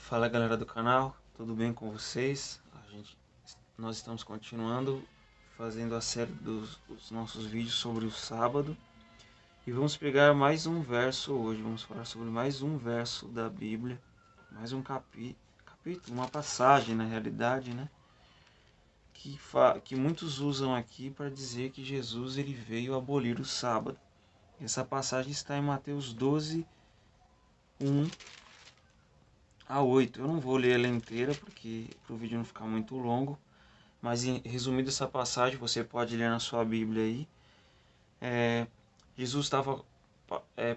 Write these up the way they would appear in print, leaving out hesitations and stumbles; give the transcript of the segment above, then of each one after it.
Fala galera do canal, tudo bem com vocês? Nós estamos continuando fazendo a série dos nossos vídeos sobre o sábado e vamos pegar mais um verso hoje. Vamos falar sobre mais um verso da Bíblia, mais um capítulo, uma passagem na realidade, né? Que muitos usam aqui para dizer que Jesus ele veio abolir o sábado. Essa passagem está em Mateus 12, 1 a 8. Eu não vou ler ela inteira porque para o vídeo não ficar muito longo, mas resumindo essa passagem, você pode ler na sua Bíblia aí. Jesus estava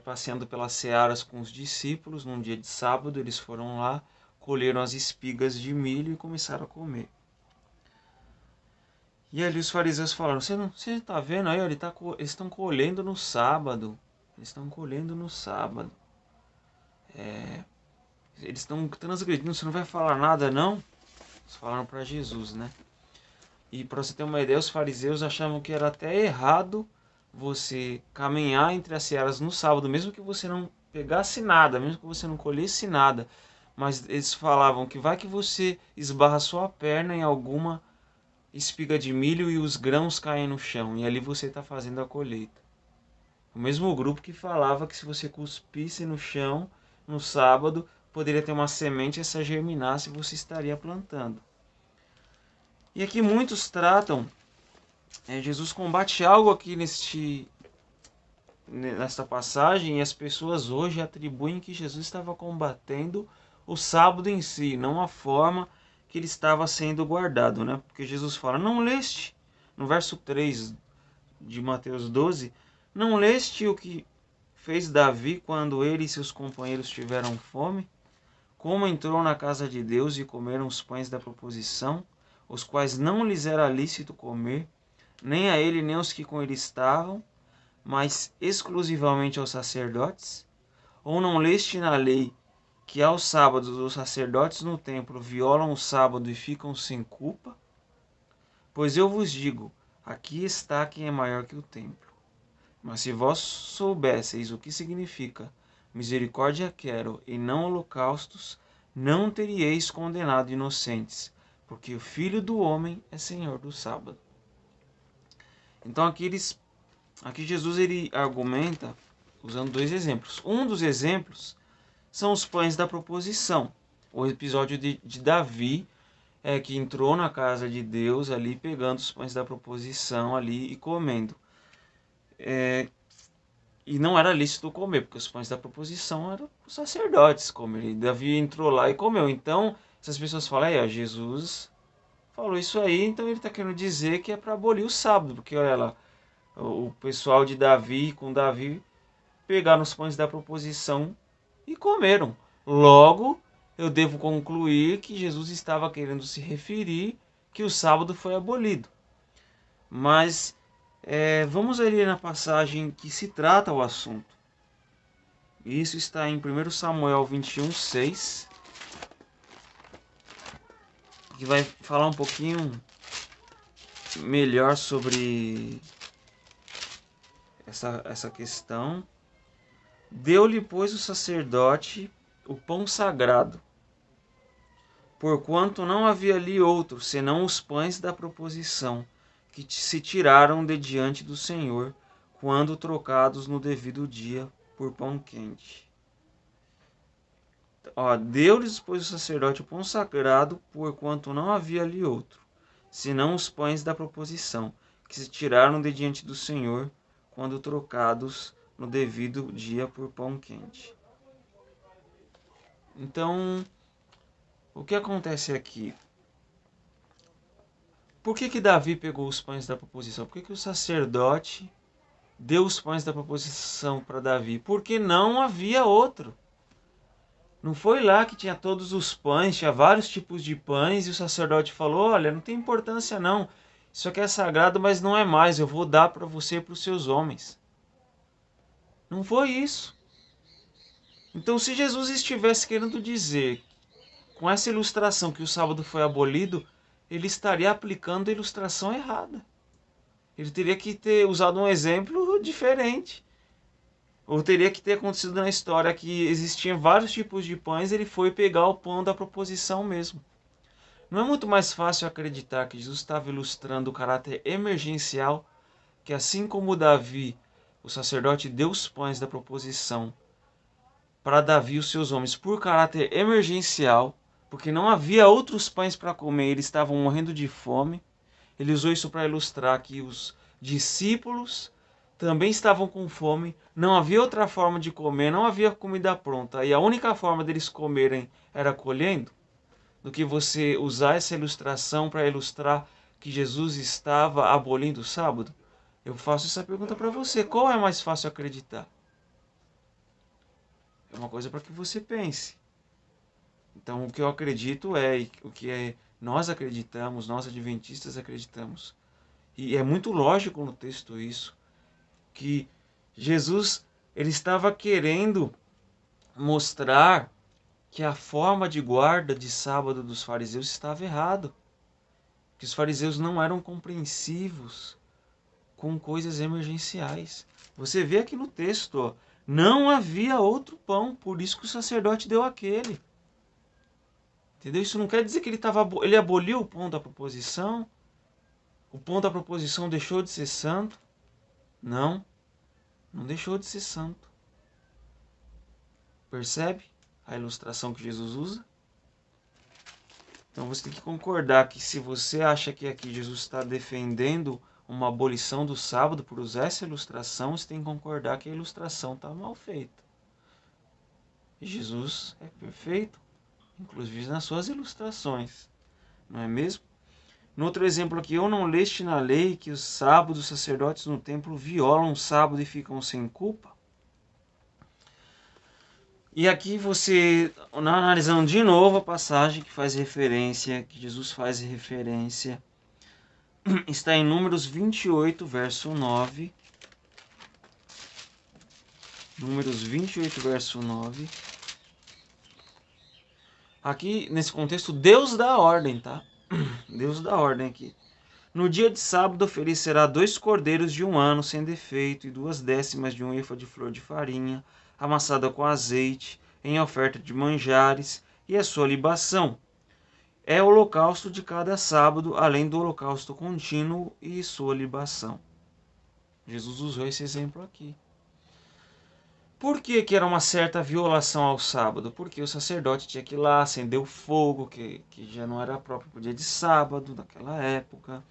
passeando pelas searas com os discípulos num dia de sábado. Eles foram lá, colheram as espigas de milho e começaram a comer. E ali os fariseus falaram: você está vendo aí? Eles estão colhendo no sábado. Eles estão colhendo no sábado. Eles estão transgredindo. Você não vai falar nada, não? Eles falaram para Jesus, né? E para você ter uma ideia, os fariseus achavam que era até errado você caminhar entre as searas no sábado, mesmo que você não pegasse nada, mesmo que você não colhesse nada. Mas eles falavam que vai que você esbarra sua perna em alguma espiga de milho e os grãos caem no chão, e ali você está fazendo a colheita. O mesmo grupo que falava que se você cuspisse no chão no sábado, poderia ter uma semente, essa germinasse e você estaria plantando. E aqui muitos tratam, Jesus combate algo aqui nesta passagem, e as pessoas hoje atribuem que Jesus estava combatendo o sábado em si, não a forma que ele estava sendo guardado, né? Porque Jesus fala: não leste, no verso 3 de Mateus 12, não leste o que fez Davi quando ele e seus companheiros tiveram fome? Como entrou na casa de Deus e comeram os pães da proposição, os quais não lhes era lícito comer, nem a ele nem aos que com ele estavam, mas exclusivamente aos sacerdotes? Ou não leste na lei que aos sábados os sacerdotes no templo violam o sábado e ficam sem culpa? Pois eu vos digo, aqui está quem é maior que o templo. Mas se vós soubesseis o que significa misericórdia quero e não holocaustos, não teríeis condenado inocentes, porque o Filho do Homem é Senhor do sábado. Então aqui Jesus ele argumenta usando dois exemplos. Um dos exemplos são os pães da proposição. O episódio de Davi, que entrou na casa de Deus ali, pegando os pães da proposição ali e comendo. E não era lícito comer, porque os pães da proposição eram os sacerdotes comer. E Davi entrou lá e comeu. Então, essas pessoas falam: Jesus falou isso aí, então ele está querendo dizer que é para abolir o sábado, porque olha lá, o pessoal de Davi com Davi pegaram os pães da proposição e comeram. Logo, eu devo concluir que Jesus estava querendo se referir que o sábado foi abolido. Mas vamos ali na passagem que se trata o assunto. Isso está em 1 Samuel 21, 6, que vai falar um pouquinho melhor sobre essa questão. Deu-lhe, pois, o sacerdote o pão sagrado, porquanto não havia ali outro, senão os pães da proposição, que se tiraram de diante do Senhor, quando trocados no devido dia por pão quente. Deu-lhes, pois, o sacerdote o pão sagrado, porquanto não havia ali outro, senão os pães da proposição, que se tiraram de diante do Senhor, quando trocados no devido dia por pão quente. Então, o que acontece aqui? Por que Davi pegou os pães da proposição? Por que o sacerdote deu os pães da proposição para Davi? Porque não havia outro. Não foi lá que tinha todos os pães, tinha vários tipos de pães, e o sacerdote falou: olha, não tem importância não, isso aqui é sagrado, mas não é mais, eu vou dar para você e para os seus homens. Não foi isso. Então, se Jesus estivesse querendo dizer, com essa ilustração, que o sábado foi abolido, ele estaria aplicando a ilustração errada. Ele teria que ter usado um exemplo diferente. Ou teria que ter acontecido na história que existiam vários tipos de pães, ele foi pegar o pão da proposição mesmo. Não é muito mais fácil acreditar que Jesus estava ilustrando o caráter emergencial, que assim como Davi, o sacerdote, deu os pães da proposição para Davi e os seus homens por caráter emergencial, porque não havia outros pães para comer, eles estavam morrendo de fome. Ele usou isso para ilustrar que os discípulos também estavam com fome, não havia outra forma de comer, não havia comida pronta, e a única forma deles comerem era colhendo, do que você usar essa ilustração para ilustrar que Jesus estava abolindo o sábado? Eu faço essa pergunta para você. Qual é mais fácil acreditar? É uma coisa para que você pense. Então, o que eu acredito o que nós acreditamos, nós adventistas acreditamos. E é muito lógico no texto isso, que Jesus ele estava querendo mostrar que a forma de guarda de sábado dos fariseus estava errado. Que os fariseus não eram compreensivos com coisas emergenciais. Você vê aqui no texto, ó, não havia outro pão, por isso que o sacerdote deu aquele. Entendeu? Isso não quer dizer que ele aboliu o pão da proposição. O pão da proposição deixou de ser santo. Não, não deixou de ser santo. Percebe a ilustração que Jesus usa? Então você tem que concordar que se você acha que aqui Jesus está defendendo uma abolição do sábado por usar essa ilustração, você tem que concordar que a ilustração está mal feita. E Jesus é perfeito, inclusive nas suas ilustrações, não é mesmo? No outro exemplo aqui, eu não leste na lei que os sábados os sacerdotes no templo violam o sábado e ficam sem culpa? E aqui você, analisando de novo a passagem que faz referência, que Jesus faz referência, está em Números 28, verso 9. Números 28, verso 9. Aqui, nesse contexto, Deus dá a ordem, tá? Deus dá a ordem aqui. No dia de sábado oferecerá 2 cordeiros de 1 ano sem defeito e 2/10 de um efa de flor de farinha, amassada com azeite, em oferta de manjares, e a sua libação. É o holocausto de cada sábado, além do holocausto contínuo e sua libação. Jesus usou esse exemplo aqui. Por que era uma certa violação ao sábado? Porque o sacerdote tinha que ir lá acender o fogo, que já não era próprio para o dia de sábado, naquela época.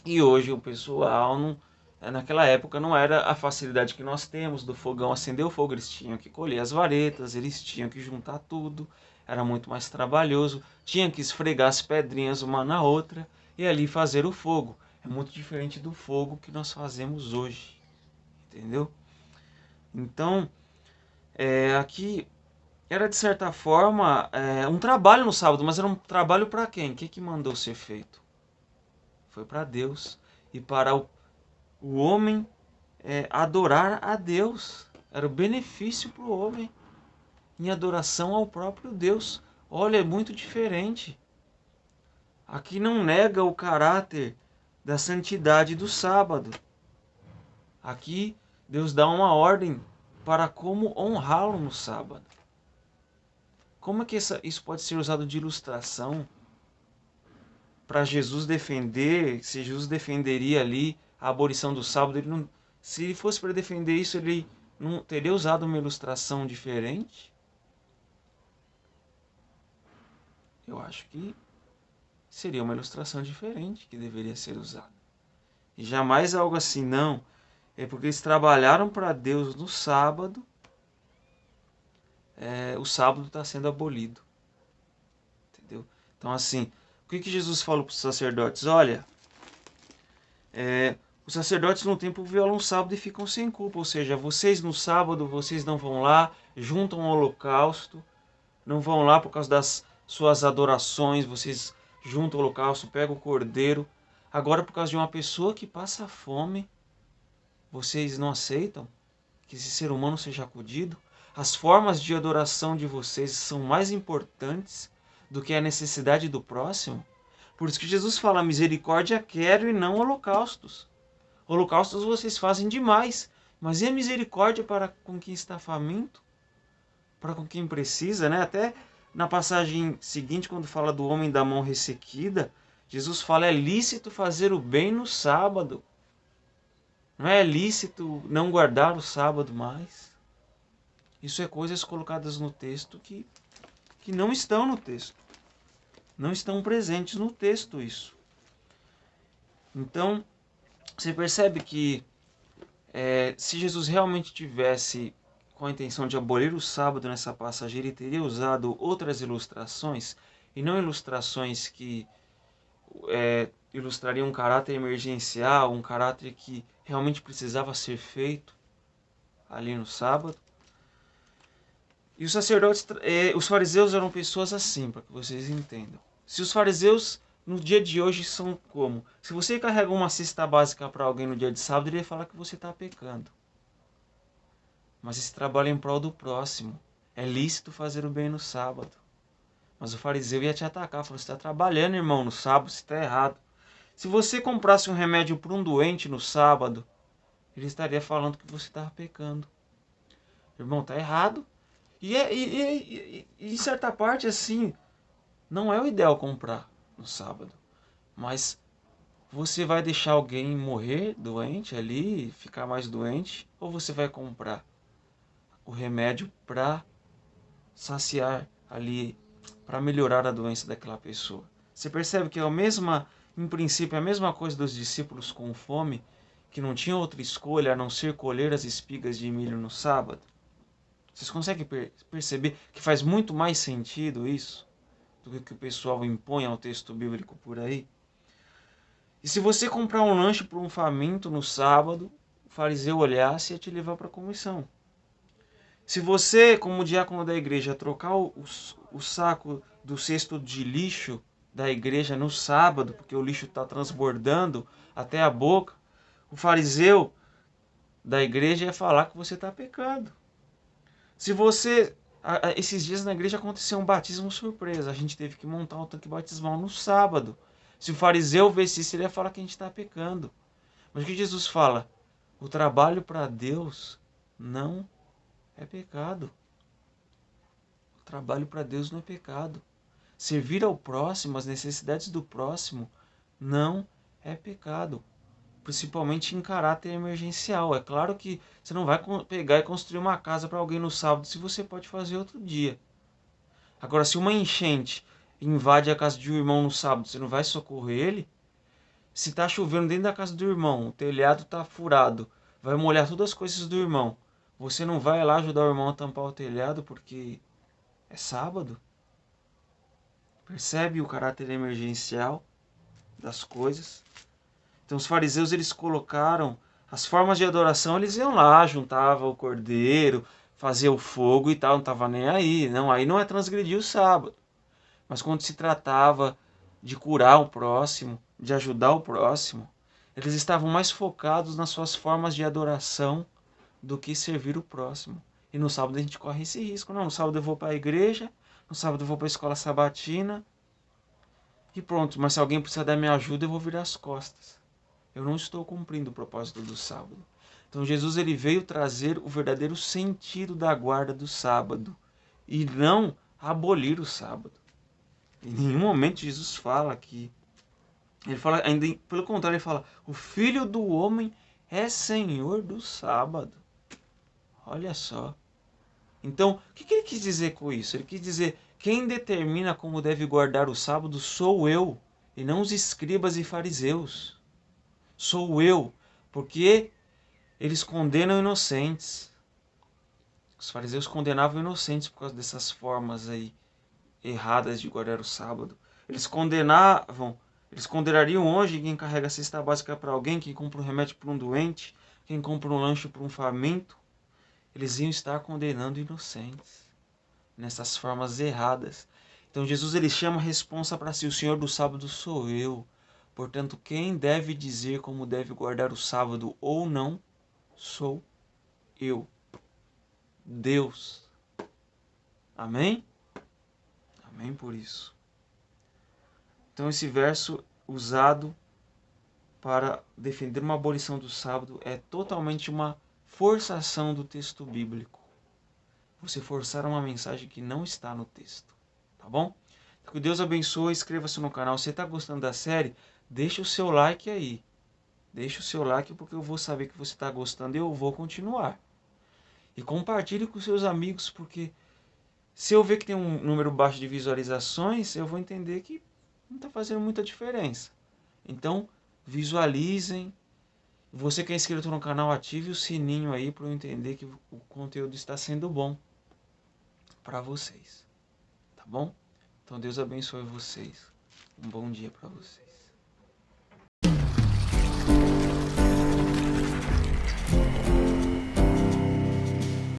E hoje o pessoal, naquela época, não era a facilidade que nós temos do fogão acender o fogo. Eles tinham que colher as varetas, eles tinham que juntar tudo. Era muito mais trabalhoso. Tinham que esfregar as pedrinhas uma na outra e ali fazer o fogo. É muito diferente do fogo que nós fazemos hoje. Entendeu? Então, aqui era de certa forma um trabalho no sábado, mas era um trabalho para quem? O que mandou ser feito? Foi para Deus e para o homem adorar a Deus. Era o benefício para o homem em adoração ao próprio Deus. Olha, é muito diferente. Aqui não nega o caráter da santidade do sábado. Aqui Deus dá uma ordem para como honrá-lo no sábado. Como é que isso pode ser usado de ilustração para Jesus defender? Se Jesus defenderia ali a abolição do sábado, se ele fosse para defender isso, ele não teria usado uma ilustração diferente? Eu acho que seria uma ilustração diferente que deveria ser usada. E jamais algo assim, não. É porque eles trabalharam para Deus no sábado, o sábado está sendo abolido. Entendeu? Então, assim, o que Jesus falou para os sacerdotes? Olha, os sacerdotes no templo violam o sábado e ficam sem culpa. Ou seja, vocês no sábado, vocês não vão lá, juntam o holocausto, não vão lá por causa das suas adorações, vocês juntam o holocausto, pegam o cordeiro. Agora, por causa de uma pessoa que passa fome, vocês não aceitam que esse ser humano seja acudido? As formas de adoração de vocês são mais importantes do que a necessidade do próximo? Por isso que Jesus fala, misericórdia quero e não holocaustos. Holocaustos vocês fazem demais. Mas e a misericórdia para com quem está faminto? Para com quem precisa, né? Até na passagem seguinte, quando fala do homem da mão ressequida, Jesus fala, é lícito fazer o bem no sábado. Não é lícito não guardar o sábado mais. Isso é coisas colocadas no texto que não estão no texto. Não estão presentes no texto isso. Então, você percebe que se Jesus realmente tivesse com a intenção de abolir o sábado nessa passagem, ele teria usado outras ilustrações, e não ilustrações que ilustrariam um caráter emergencial, um caráter que realmente precisava ser feito ali no sábado. E os sacerdotes, os fariseus eram pessoas assim, para que vocês entendam. Se os fariseus no dia de hoje são como? Se você carrega uma cesta básica para alguém no dia de sábado, ele ia falar que você está pecando. Mas esse trabalho é em prol do próximo. É lícito fazer o bem no sábado. Mas o fariseu ia te atacar, falou, você está trabalhando, irmão, no sábado, você está errado. Se você comprasse um remédio para um doente no sábado, ele estaria falando que você estava pecando. Irmão, está errado. E em certa parte, assim, não é o ideal comprar no sábado. Mas você vai deixar alguém morrer doente ali, ficar mais doente, ou você vai comprar o remédio para saciar ali, para melhorar a doença daquela pessoa? Você percebe que é a mesma, em princípio, é a mesma coisa dos discípulos com fome, que não tinham outra escolha a não ser colher as espigas de milho no sábado? Vocês conseguem perceber que faz muito mais sentido isso do que o que o pessoal impõe ao texto bíblico por aí? E se você comprar um lanche para um faminto no sábado, o fariseu olhasse e ia te levar para a comissão. Se você, como diácono da igreja, trocar o saco do cesto de lixo da igreja no sábado, porque o lixo está transbordando até a boca, o fariseu da igreja ia falar que você está pecando. Se você... Esses dias na igreja aconteceu um batismo surpresa. A gente teve que montar um tanque batismal no sábado. Se o fariseu visse isso, ele ia falar que a gente está pecando. Mas o que Jesus fala? O trabalho para Deus não é pecado. O trabalho para Deus não é pecado. Servir ao próximo, as necessidades do próximo, não é pecado. Principalmente em caráter emergencial. É claro que você não vai pegar e construir uma casa para alguém no sábado se você pode fazer outro dia. Agora, se uma enchente invade a casa de um irmão no sábado, você não vai socorrer ele? Se está chovendo dentro da casa do irmão, o telhado está furado, vai molhar todas as coisas do irmão, você não vai lá ajudar o irmão a tampar o telhado porque é sábado? Percebe o caráter emergencial das coisas? Então os fariseus, eles colocaram as formas de adoração, eles iam lá, juntavam o cordeiro, fazia o fogo e tal, não estava nem aí. Não, aí não é transgredir o sábado. Mas quando se tratava de curar o próximo, de ajudar o próximo, eles estavam mais focados nas suas formas de adoração do que servir o próximo. E no sábado a gente corre esse risco. Não, no sábado eu vou para a igreja, no sábado eu vou para a escola sabatina e pronto. Mas se alguém precisar da minha ajuda, eu vou virar as costas. Eu não estou cumprindo o propósito do sábado. Então Jesus, ele veio trazer o verdadeiro sentido da guarda do sábado e não abolir o sábado. Em nenhum momento Jesus fala que... Ele fala, ainda pelo contrário, ele fala, o Filho do Homem é Senhor do sábado. Olha só. Então, o que ele quis dizer com isso? Ele quis dizer, quem determina como deve guardar o sábado sou eu, e não os escribas e fariseus. Sou eu, porque eles condenam inocentes. Os fariseus condenavam inocentes por causa dessas formas aí erradas de guardar o sábado. Eles condenariam hoje quem carrega a cesta básica para alguém, quem compra um remédio para um doente, quem compra um lanche para um faminto. Eles iam estar condenando inocentes nessas formas erradas. Então Jesus, ele chama a responsa para si, o Senhor do sábado sou eu. Portanto, quem deve dizer como deve guardar o sábado ou não, sou eu, Deus. Amém? Amém por isso. Então esse verso usado para defender uma abolição do sábado é totalmente uma forçação do texto bíblico. Você forçar uma mensagem que não está no texto, tá bom? Que Deus abençoe, inscreva-se no canal. Se você está gostando da série, deixa o seu like aí. Deixa o seu like porque eu vou saber que você está gostando e eu vou continuar. E compartilhe com seus amigos, porque se eu ver que tem um número baixo de visualizações, eu vou entender que não está fazendo muita diferença. Então, visualizem. Você que é inscrito no canal, ative o sininho aí para eu entender que o conteúdo está sendo bom para vocês. Tá bom? Então Deus abençoe vocês. Um bom dia para vocês.